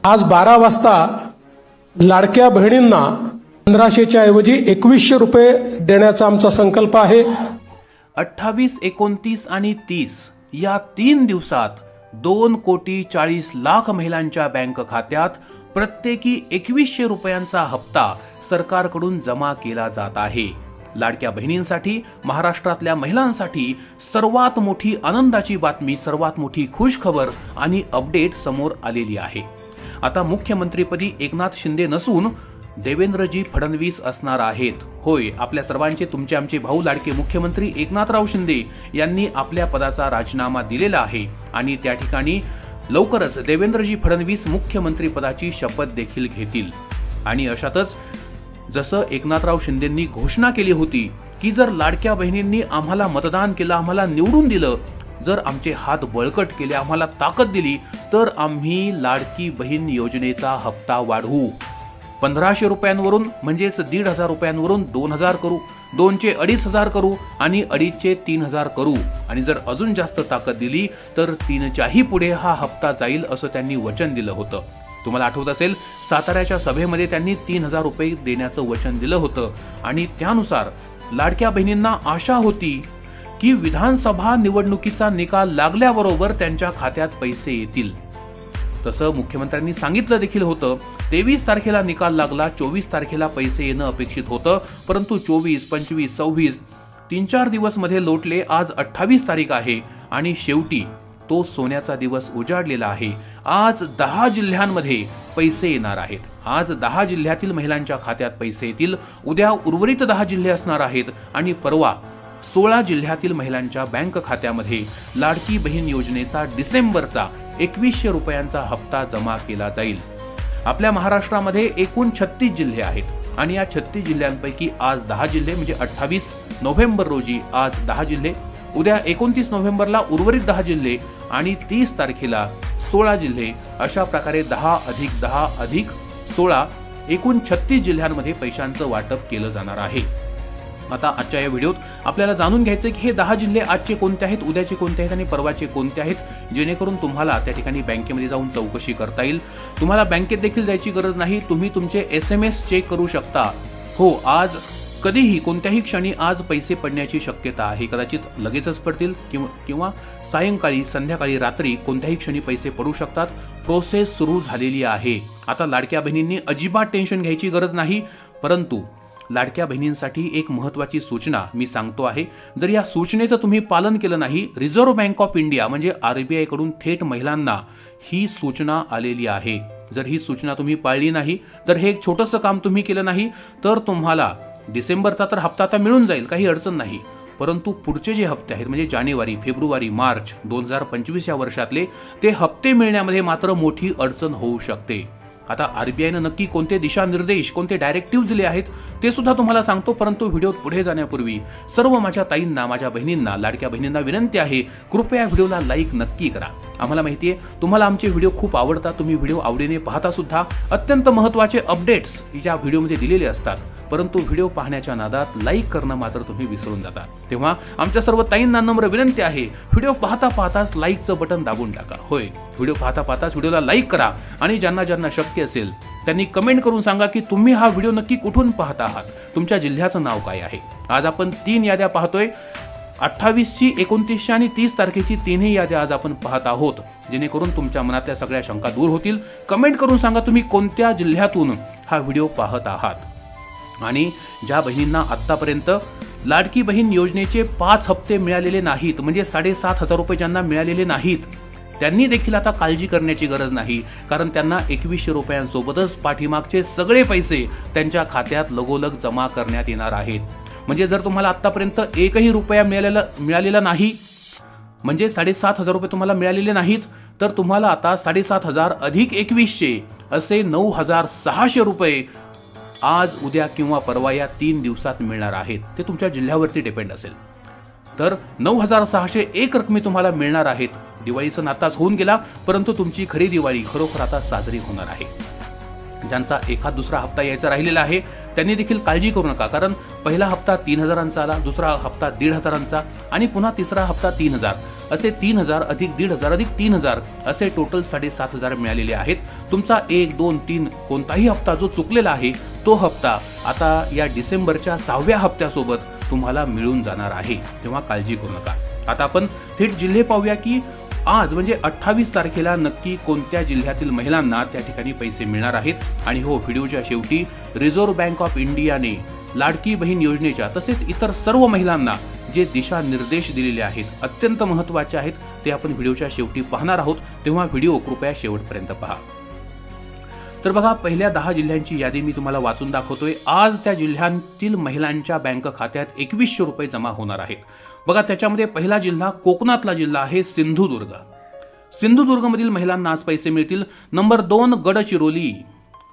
आज 12 वाजता लाडक्या बहिणींना 1500च्या ऐवजी 2100 रुपये देण्याचा आमचा संकल्प आहे। 28, 29 आणि 30 या 3 दिवसात 2,40,00,000 महिलांच्या बँक खात्यात प्रत्येकी 2100 रुपयांचा हप्ता सरकारकडून जमा केला जात आहे। लाडक्या बहिणींसाठी, महाराष्ट्रातल्या महिलांसाठी सर्वात मोठी आनंदाची बातमी, सर्वात मोठी खुशखबर आणि अपडेट समोर आलेली आहे। आता मुख्यमंत्रीपदी एकनाथ शिंदे नसून देवेंद्रजी फडणवीस असणार आहेत। होय, आपल्या सर्वांचे, तुमचे आमचे भाऊ लाडके मुख्यमंत्री एकनाथराव शिंदे यांनी आपल्या पदाचा राजीनामा दिलेला आहे आणि त्या ठिकाणी लवकरच देवेंद्रजी फडणवीस मुख्यमंत्री पदाची शपथ देखील घेतील। आणि अशातच जसं एकनाथराव शिंदेंनी घोषणा केली होती की जर लाडक्या बहिणींनी आम्हाला मतदान केलं, आम्हाला निवडून दिलं, जर आमचे हात बळकट केले, आम्हाला ताकद दिली, तर आम्ही लाडकी बहीण योजनेचा हप्ता वाढवू। 1500 रुपयांवरून म्हणजेच 1,500 रुपयांवरून 2,000 करू, 2चे 2,500 करू आणि 2,500 3,000 करू आणि जर अजून जास्त ताकद दिली तर 3च्याही पुढे हा हप्ता जाईल असं त्यांनी वचन दिलं होतं। तुम्हाला आठवत असेल, साताऱ्याच्या सभेमध्ये त्यांनी 3,000 रुपये देण्याचं वचन दिलं होतं आणि त्यानुसार लाडक्या बहिणींना आशा होती की विधानसभा निवडणुकीचा निकाल लागल्याबरोबर त्यांच्या खात्यात पैसे येतील। तसं मुख्यमंत्र्यांनी सांगितलं देखील होतं। 23 तारखेला निकाल लागला, 24 तारखेला पैसे येणं अपेक्षित होतं, परंतु 24, 25, 26 3-4 दिवस मध्ये लोटले। आज 28 तारीख आहे आणि शेवटी तो सोन्याचा दिवस उजाडलेला आहे। आज 10 जिल्ह्यांमध्ये पैसे येणार आहेत। आज 10 जिल्ह्यातील महिलांच्या खात्यात पैसे येतील। उद्या उर्वरित 10 जिल्हे असणार आहेत आणि परवा 16 जिल्ह्यातील महिलांच्या बँक खात्यामध्ये लाडकी बहीण योजनेचा डिसेंबरचा 2100 रुपयांचा हप्ता जमा केला जाईल। आपल्या महाराष्ट्रामध्ये एकूण 36 जिल्हे आहेत आणि या 36 जिल्ह्यांपैकी आज 10 जिल्हे म्हणजे 28 नोव्हेंबर रोजी आज 10 जिल्हे, उद्या 29 नोव्हेंबरला उर्वरित 10 जिल्हे आणि 30 तारखेला 16 जिल्हे, अशा प्रकारे 10 अधिक 10 अधिक 16 एकूण 36 जिल्ह्यांमध्ये पैशांचं वाटप केलं जाणार आहे। आता आजच्या या व्हिडिओत आपल्याला जाणून घ्यायचे की हे 10 जिल्हे आजचे कोणते आहेत, उद्याचे कोणते आहेत आणि परवाचे कोणते आहेत, जेणेकरून तुम्हाला त्या ठिकाणी बँकेमध्ये जाऊन चौकशी करता येईल। तुम्हाला बँकेत देखील जायची गरज नाही, तुम्ही तुमचे SMS चेक करू शकता। हो, आज कधीही कोणत्याही क्षणी आज पैसे पडण्याची शक्यता आहे। कदाचित लगेचच पडतील किंवा सायंकाळी, संध्याकाळी, रात्री कोणत्याही क्षणी पैसे पडू शकतात। प्रोसेस सुरू झालेली आहे। आता लाडक्या बहिणींनी अजिबात टेन्शन घ्यायची गरज नाही, परंतु लाडक्या बहिणींसाठी एक महत्त्वाची सूचना मी सांगतो आहे। जर या सूचनेचं तुम्ही पालन केलं नाही, रिझर्व्ह बँक ऑफ इंडिया म्हणजे RBI कडून थेट महिलांना ही सूचना आलेली आहे। जर ही सूचना तुम्ही पाळली नाही, जर हे एक छोटंसं काम तुम्ही केलं नाही, तर तुम्हाला डिसेंबरचा तर हप्ता आता मिळून जाईल, काही अडचण नाही, परंतु पुढचे जे हप्ते आहेत म्हणजे जानेवारी, फेब्रुवारी, मार्च 2025 या वर्षातले ते हप्ते मिळण्यामध्ये मात्र मोठी अडचण होऊ शकते। आता RBIनं नक्की कोणते दिशानिर्देश, कोणते डायरेक्टिव्ह दिले आहेत ते सुद्धा तुम्हाला सांगतो, परंतु व्हिडिओत पुढे जाण्यापूर्वी सर्व माझ्या ताईंना, माझ्या बहिणींना, लाडक्या बहिणींना विनंती आहे, कृपया व्हिडिओला लाईक नक्की करा। आम्हाला माहिती आहे तुम्हाला आमचे व्हिडिओ खूप आवडतात, तुम्ही व्हिडिओ आवडीने पाहता सुद्धा। अत्यंत महत्त्वाचे अपडेट्स या व्हिडिओमध्ये दिलेले असतात, परंतु व्हिडिओ पाहण्याच्या नादात लाईक करणं मात्र तुम्ही विसरून जाता। तेव्हा आमच्या सर्व ताईंना नम्र विनंती आहे, व्हिडिओ पाहता पाहताच लाईकचं बटन दाबून टाका। होय, व्हिडिओ पाहता पाहताच व्हिडिओला लाईक करा आणि ज्यांना ज्यांना शक्य असेल त्यांनी कमेंट करून सांगा की तुम्ही हा व्हिडिओ नक्की कुठून पाहता आहात, तुमच्या जिल्ह्याचं नाव काय आहे। आज आपण 3 याद्या पाहतोय, 28ची, 29ची आणि 30 तारखेची 3ही याद्या आज आपण पाहत आहोत, जेणेकरून तुमच्या मनातल्या सगळ्या शंका दूर होतील। कमेंट करून सांगा तुम्ही कोणत्या जिल्ह्यातून हा व्हिडिओ पाहत आहात। आणि ज्या बहिणींना आतापर्यंत लाडकी बहीण योजनेचे 5 हप्ते मिळालेले नाहीत, म्हणजे 7,500 रुपये ज्यांना मिळालेले नाहीत, त्यांनी देखील आता काळजी करण्याची गरज नाही, कारण त्यांना 2100 रुपयांसोबतच पाठीमागचे सगळे पैसे त्यांच्या खात्यात लगोलग जमा करण्यात येणार आहेत। म्हणजे जर तुम्हाला आतापर्यंत एकही रुपया मिळालेला नाही, म्हणजे 7,500 रुपये तुम्हाला मिळालेले नाहीत, तर तुम्हाला आता 7,500 अधिक 2100 असे 9,600 रुपये आज, उद्या किंवा परवा या 3 दिवसात मिळणार आहेत। ते तुमच्या जिल्ह्यावरती डिपेंड असेल। तर 9,600 एक रकमी तुम्हाला मिळणार आहेत। दिवाळी सण आताच होऊन गेला, परंतु तुमची खरी दिवाळी खरोखर आता साजरी होणार आहे। ज्यांचा एखाद दुसरा हप्ता यायचा राहिलेला आहे त्यांनी देखील काळजी करू नका, कारण पहिला हप्ता 3,000चा आला, दुसरा हप्ता 1,500चा आणि पुन्हा तिसरा हप्ता 3,000, असे 3,000 अधिक 1,500 अधिक 3,000 असे टोटल 7,500 मिळालेले आहेत। तुमचा 1, 2, 3 कोणताही हप्ता जो चुकलेला आहे तो हप्ता आता या डिसेंबरच्या 6व्या हप्त्यासोबत तुम्हाला मिळून जाणार आहे, तेव्हा काळजी करू नका. आता आपण थेट जिल्हे पाहूया की आज म्हणजे 28 तारखेला नक्की कोणत्या जिल्ह्यातील महिलांना त्या ठिकाणी पैसे मिळणार आहेत. आणि हो, व्हिडिओच्या शेवटी रिझर्व्ह बँक ऑफ इंडियाने लाडकी बहीण योजनेच्या तसेच इतर सर्व महिलांना जे दिशानिर्देश दिलेले आहेत, अत्यंत महत्त्वाचे आहेत, ते आपण व्हिडिओच्या शेवटी पाहणार आहोत, तेव्हा व्हिडिओ कृपया शेवटपर्यंत पहा. तर बघा, पहिल्या 10 जिल्ह्यांची यादी मी तुम्हाला वाचून दाखवतोय. आज त्या जिल्ह्यांतील महिलांच्या बँक खात्यात 2100 रुपये जमा होणार आहेत. बघा, त्याच्यामध्ये पहिला जिल्हा कोकणातला जिल्हा आहे सिंधुदुर्ग. सिंधुदुर्गमधील महिलांना आज पैसे मिळतील. नंबर 2 गडचिरोली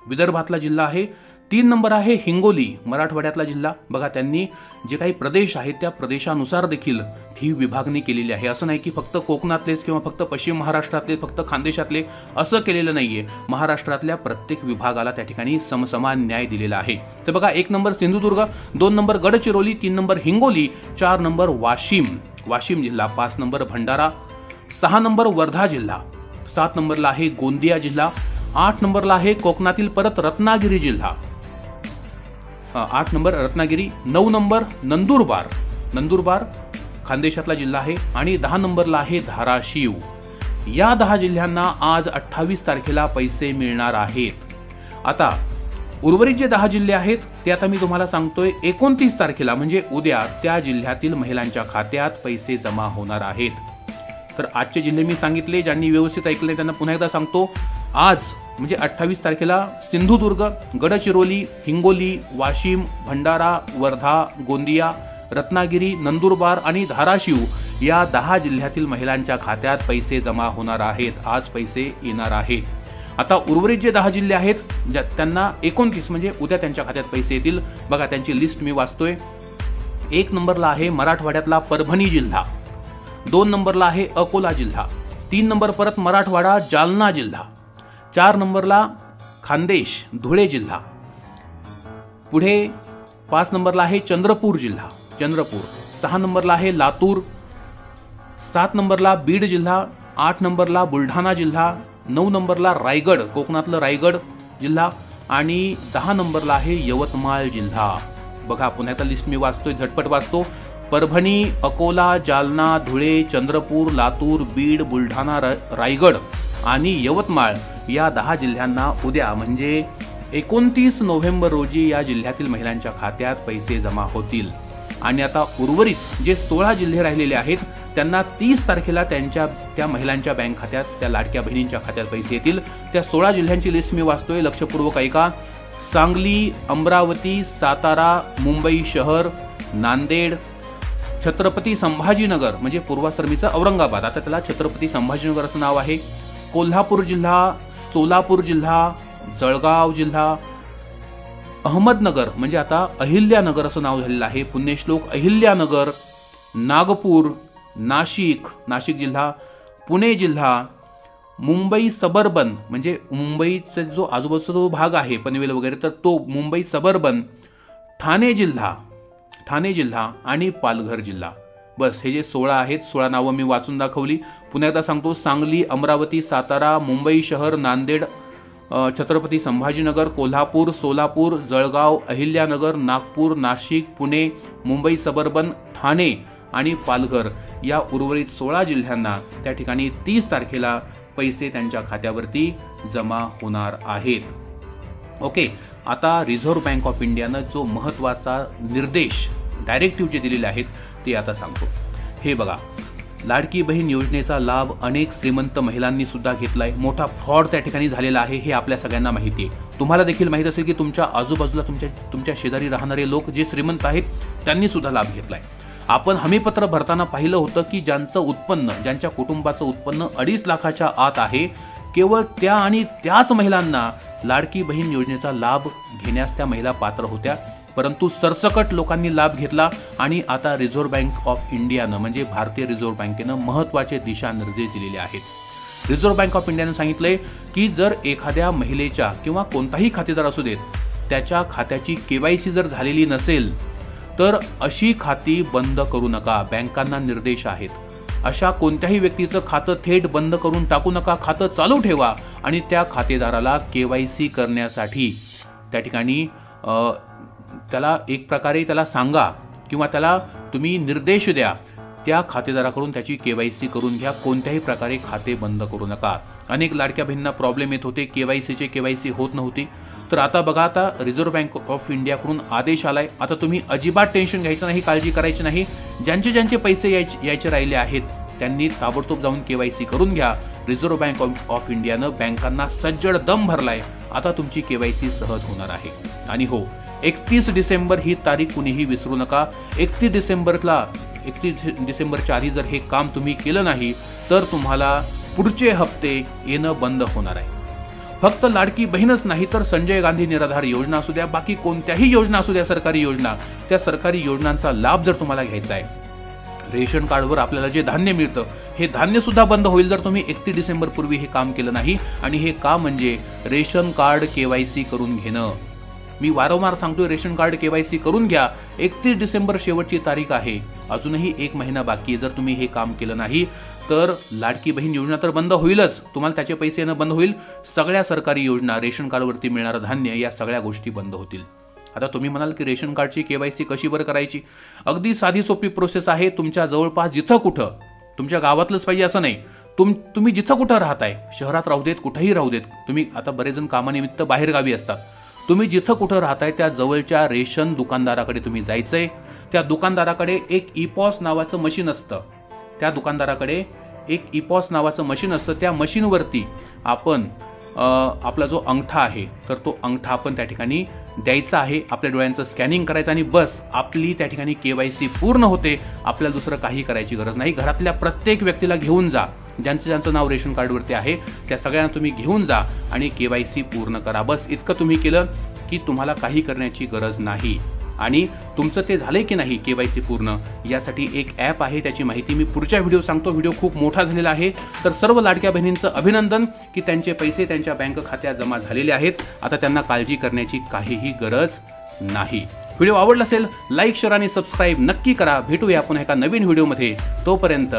विदर्भातला जिल्हा आहे. 3 नंबर आहे हिंगोली मराठवाड्यातला जिल्हा. बघा, त्यांनी जे काही प्रदेश आहेत त्या प्रदेशानुसार देखील ही विभागणी केलेली आहे. असं नाही की फक्त कोकणातलेच किंवा फक्त पश्चिम महाराष्ट्रातले, फक्त खानदेशातले असं केलेलं नाहीये. महाराष्ट्रातल्या प्रत्येक विभागाला त्या ठिकाणी समसमान न्याय दिलेला आहे. तर बघा, 1 number Sindhudurg, 2 number Gadchiroli, 3 number Hingoli, 4 number Washim जिल्हा, 5 नंबर भंडारा, 6 नंबर वर्धा जिल्हा, 7 नंबरला आहे गोंदिया जिल्हा, 8 नंबरला आहे कोकणातील परत रत्नागिरी जिल्हा, 8 नंबर रत्नागिरी, 9 नंबर नंदुरबार खानदेशातला जिल्हा आहे आणि 10 नंबरला आहे धाराशिव. या 10 जिल्ह्यांना आज 28 तारखेला पैसे मिळणार आहेत. आता उर्वरित जे 10 जिल्हे आहेत ते आता मी तुम्हाला सांगतोय 29 तारखेला म्हणजे उद्या त्या जिल्ह्यातील महिलांच्या खात्यात पैसे जमा होणार आहेत. तर आजचे जिल्हे मी सांगितले, ज्यांनी व्यवस्थित ऐकले त्यांना पुन्हा एकदा सांगतो. आज म्हणजे 28 तारखेला सिंधुदुर्ग, गडचिरोली, हिंगोली, वाशिम, भंडारा, वर्धा, गोंदिया, रत्नागिरी, नंदुरबार आणि धाराशिव या 10 जिल्ह्यातील महिलांच्या खात्यात पैसे जमा होणार आहेत. आज पैसे येणार आहेत. आता उर्वरित जे 10 जिल्हे आहेत त्यांना 29 म्हणजे उद्या त्यांच्या खात्यात पैसे येतील. बघा, त्यांची लिस्ट मी वाचतोय. 1 नंबरला आहे मराठवाड्यातला परभणी जिल्हा, 2 नंबरला आहे अकोला जिल्हा, 3 नंबर परत मराठवाडा जालना जिल्हा, 4 नंबरला खानदेश धुळे जिल्हा, पुढे 5 नंबरला आहे चंद्रपूर जिल्हा, 6 नंबरला आहे लातूर, 7 नंबरला बीड जिल्हा, 8 नंबरला बुलढाणा जिल्हा, 9 नंबरला रायगड कोकणातलं रायगड जिल्हा आणि 10 नंबरला आहे यवतमाळ जिल्हा. बघा, पुन्हा एकदा लिस्ट मी वाचतोय, झटपट वाचतो. परभणी, अकोला, जालना, धुळे, चंद्रपूर, लातूर, बीड, बुलढाणा, रायगड आणि यवतमाळ या 10 जिल्ह्यांना उद्या म्हणजे 29 नोव्हेंबर रोजी या जिल्ह्यातील महिलांच्या खात्यात पैसे जमा होतील. आणि आता उर्वरित जे 16 जिल्हे राहिलेले आहेत त्यांना 30 तारखेला त्या महिलांच्या बँक खात्यात, त्या लाडक्या बहिणींच्या खात्यात पैसे येतील. त्या 16 जिल्ह्यांची लिस्ट मी वाचतोय, लक्षपूर्वक ऐका. सांगली, अमरावती, सातारा, मुंबई शहर, नांदेड, छत्रपती संभाजीनगर म्हणजे पूर्वाश्रमीचा औरंगाबाद, आता त्याला छत्रपती संभाजीनगर असं नाव आहे, कोल्हापूर जिल्हा, सोलापूर जिल्हा, जळगाव जिल्हा, अहमदनगर म्हणजे आता अहिल्यानगर असं नाव झालेलं आहे, पुण्यश्लोक अहिल्यानगर, नागपूर, नाशिक जिल्हा, पुणे जिल्हा, मुंबई सबर्बन म्हणजे मुंबईचा जो आजूबाजूचा जो भाग आहे पनवेल वगैरे तर तो मुंबई सबर्बन, ठाणे जिल्हा आणि पालघर जिल्हा. बस हे जे 16 आहेत, 16 नावं मी वाचून दाखवली. पुन्हा एकदा सांगतो, सांगली, अमरावती, सातारा, मुंबई शहर, नांदेड, छत्रपती संभाजीनगर, कोल्हापूर, सोलापूर, जळगाव, अहिल्यानगर, नागपूर, नाशिक, पुणे, मुंबई सबर्बन, ठाणे आणि पालघर या उर्वरित 16 जिल्ह्यांना त्या ठिकाणी 30 तारखेला पैसे त्यांच्या खात्यावरती जमा होणार आहेत. ओके, आता रिझर्व्ह बँक ऑफ इंडियानं जो महत्त्वाचा निर्देश, डायरेक्टिव्ह जे दिलेले आहेत ते आता सांगतो. हे बघा, लाडकी बहीण योजनेचा लाभ अनेक श्रीमंत महिलांनी सुद्धा घेतलाय. मोठा फ्रॉड त्या ठिकाणी झालेला आहे हे आपल्या सगळ्यांना माहिती आहे. तुम्हाला देखील माहित असेल की तुमच्या आजूबाजूला तुमच्या शेजारी राहणारे लोक जे श्रीमंत आहेत त्यांनी सुद्धा लाभ घेतलाय. आपण हमीपत्र भरताना पाहिलं होतं की ज्यांचं उत्पन्न, ज्यांच्या कुटुंबाचं उत्पन्न 2.5 लाखाच्या आत आहे, केवळ त्या आणि त्याच महिलांना लाडकी बहीण योजनेचा लाभ घेण्यास त्या महिला पात्र होत्या. परंतु सरसकट लोकांनी लाभ घेतला आणि आता रिझर्व्ह बँक ऑफ इंडियानं म्हणजे भारतीय रिझर्व्ह बँकेनं महत्त्वाचे दिशानिर्देश दिलेले आहेत. रिझर्व्ह बँक ऑफ इंडियानं सांगितलंय की जर एखाद्या महिलेच्या किंवा कोणताही खातेदार असू देत त्याच्या खात्याची KYC जर झालेली नसेल तर अशी खाती बंद करू नका. बँकांना निर्देश आहेत. अशा कोणत्याही व्यक्तीचं खातं थेट बंद करून टाकू नका. खातं चालू ठेवा आणि त्या खातेदाराला KYC करण्यासाठी त्या ठिकाणी त्याला एक प्रकारे त्याला सांगा किंवा त्याला तुम्ही निर्देश द्या. त्या खातेदाराकडून त्याची KYC करून घ्या. कोणत्याही प्रकारे खाते बंद करू नका. अनेक लाडक्या बहिणींना प्रॉब्लेम येत होते, KYC होत नव्हती. तर आता बघा, आता रिझर्व्ह बँक ऑफ इंडियाकडून आदेश आलाय. आता तुम्ही अजिबात टेन्शन घ्यायचं नाही, काळजी करायची नाही. ज्यांचे पैसे यायचे राहिले आहेत त्यांनी ताबडतोब जाऊन KYC करून घ्या. रिझर्व्ह बँक ऑफ इंडियानं बँकांना सज्जड दम भरलाय. आता तुमची KYC सहज होणार आहे. आणि हो, 31 डिसेंबर ही तारीख कुणीही विसरू नका. 31 डिसेंबरच्या आधी जर हे काम तुम्ही केलं नाही तर तुम्हाला पुढचे हप्ते येणं बंद होणार आहे. फक्त लाडकी बहीणच नाही तर संजय गांधी निराधार योजना असू द्या, बाकी कोणत्याही योजना असू द्या, सरकारी योजना, त्या सरकारी योजनांचा लाभ जर तुम्हाला घ्यायचा आहे, रेशन कार्डवर आपल्याला जे धान्य मिळतं हे धान्य सुद्धा बंद होईल जर तुम्ही 31 डिसेंबर पूर्वी हे काम केलं नाही. आणि हे काम म्हणजे रेशन कार्ड KYC करून घेणं. मी वारंवार सांगतोय, रेशन कार्ड KYC करून घ्या. 31 डिसेंबर शेवटची तारीख आहे. अजूनही 1 महिना बाकी आहे. जर तुम्ही हे काम केलं नाही तर लाडकी बहीण योजना तर बंद होईलच, तुम्हाला त्याचे पैसे येणं बंद होईल. सगळ्या सरकारी योजना, रेशन कार्डवरती मिळणारं धान्य, या सगळ्या गोष्टी बंद होतील. आता तुम्ही म्हणाल की रेशन कार्डची KYC कशी बरं करायची? अगदी साधी सोपी प्रोसेस आहे. तुमच्या जवळपास जिथं कुठं, तुमच्या गावातलंच पाहिजे असं नाही, तुम्ही जिथं कुठं राहताय, शहरात राहू देत, कुठेही राहू देत, तुम्ही आता बरेच जण कामानिमित्त बाहेर गावी असतात, तुम्ही जिथं कुठं राहताय त्या जवळच्या रेशन दुकानदाराकडे तुम्ही जायचंय. त्या दुकानदाराकडे एक EPOS नावाचं मशीन असतं. त्या दुकानदाराकडे एक EPOS नावाचं मशीन असतं. त्या मशीनवरती आपण आपला जो अंगठा आहे तर तो अंगठा आपण त्या ठिकाणी द्यायचा आहे. आपल्या डोळ्यांचं स्कॅनिंग करायचं आणि बस आपली त्या ठिकाणी KYC पूर्ण होते. आपल्याला दुसरं काही करायची गरज नाही. घरातल्या प्रत्येक व्यक्तीला घेऊन जा, ज्यांचं नाव रेशन कार्डवरती आहे त्या सगळ्यांना तुम्ही घेऊन जा आणि KYC पूर्ण करा. बस इतकं तुम्ही केलं की तुम्हाला काही करण्याची गरज नाही. आणि तुमचं ते झालंय की नाही KYC पूर्ण, यासाठी एक ॲप आहे, त्याची माहिती मी पुढच्या व्हिडिओ सांगतो. व्हिडिओ खूप मोठा झालेला आहे. तर सर्व लाडक्या बहिणींचं अभिनंदन की त्यांचे पैसे त्यांच्या बँक खात्यात जमा झालेले आहेत. आता त्यांना काळजी करण्याची काहीही गरज नाही. व्हिडिओ आवडला असेल लाईक, शेअर आणि सबस्क्राईब नक्की करा. भेटूया पुन्हा एका नवीन व्हिडिओमध्ये. तोपर्यंत